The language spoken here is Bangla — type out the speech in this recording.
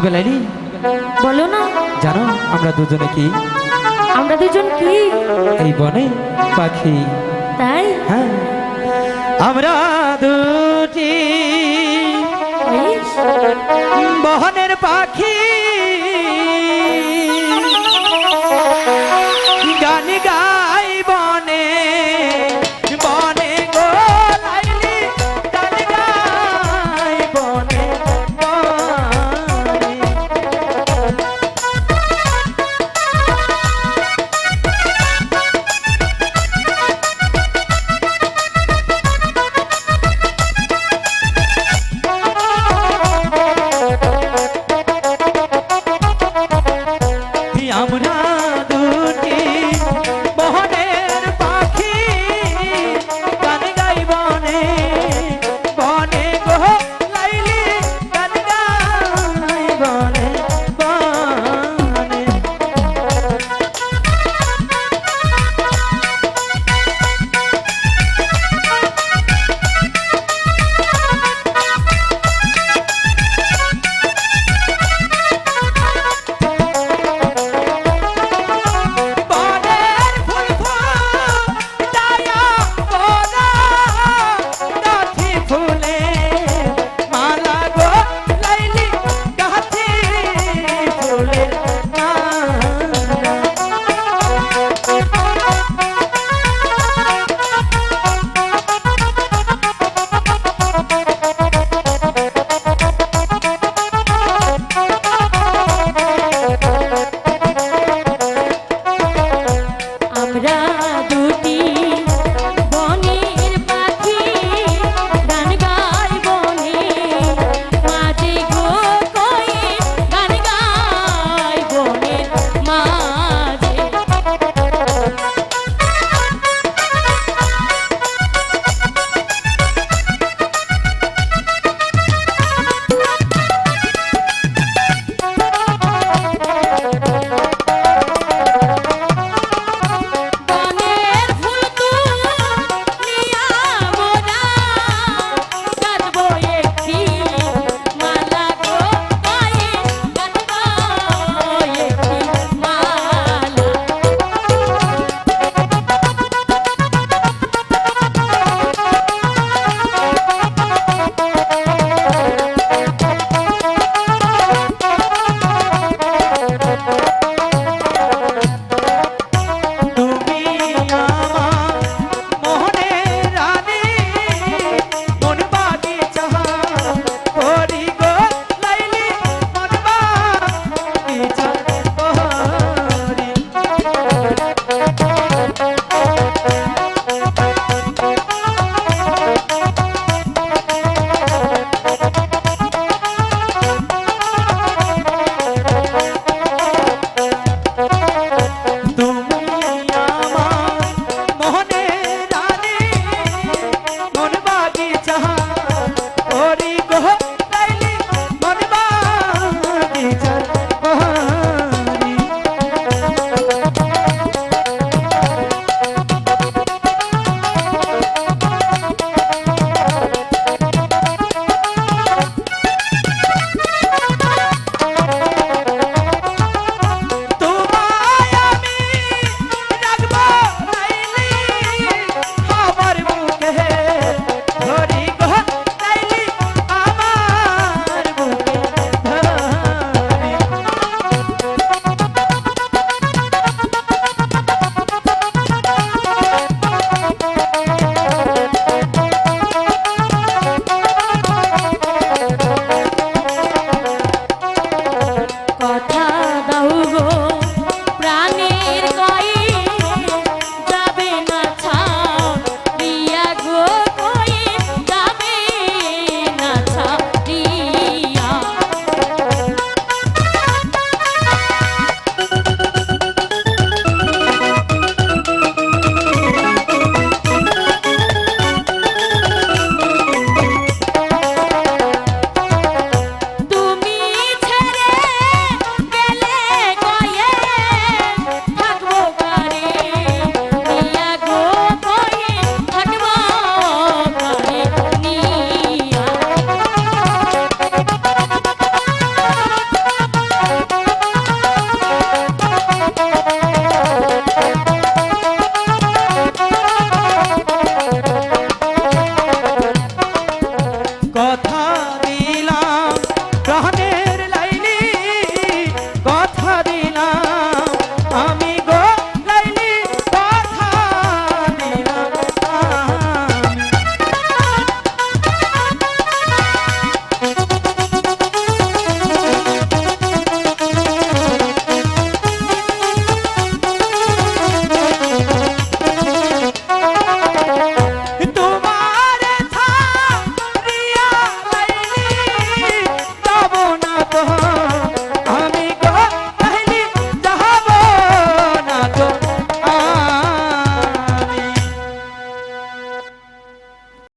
ওকে লাইলি বলো না। জানো আমরা দুজনে কি? আমরা দুজন কি? এই বনে পাখি। তাই? হ্যাঁ, আমরা দুটি ইস, বহনের পাখি, গান গাই বনে বনে গো লাইলি, গান গাই বনে বনে। আমরা দুটি বহনের পাখি, গান গাই বনে বনে গো লাইলি, গান গাই বনে বনে। বনের ফুল ফুটায়া মোরা গাছি ফুলে মালা গো লাইলি, গাছি ফুলের মালা। আমরা দুটি বনের পাখি, গান গাই বনে মাঝে গো কয়ে, গান গাই বনের মাঝে। বনের ফুল তুলিয়া মোরা গাঁথবো একটি মালা গো গায়ে, গাঁথবো একটি মালা। তুমি আমার মোহনের রানী, মন বাগিচা করি গো লাইলি, মন বাগিচা করি। তুমি আমার মোহনের রানী, মন বাগিচা করি গো লাইলি, মন বাগিচা করি। তোমায় আমি রাখবো লাইলি, আমার বুকে ধরি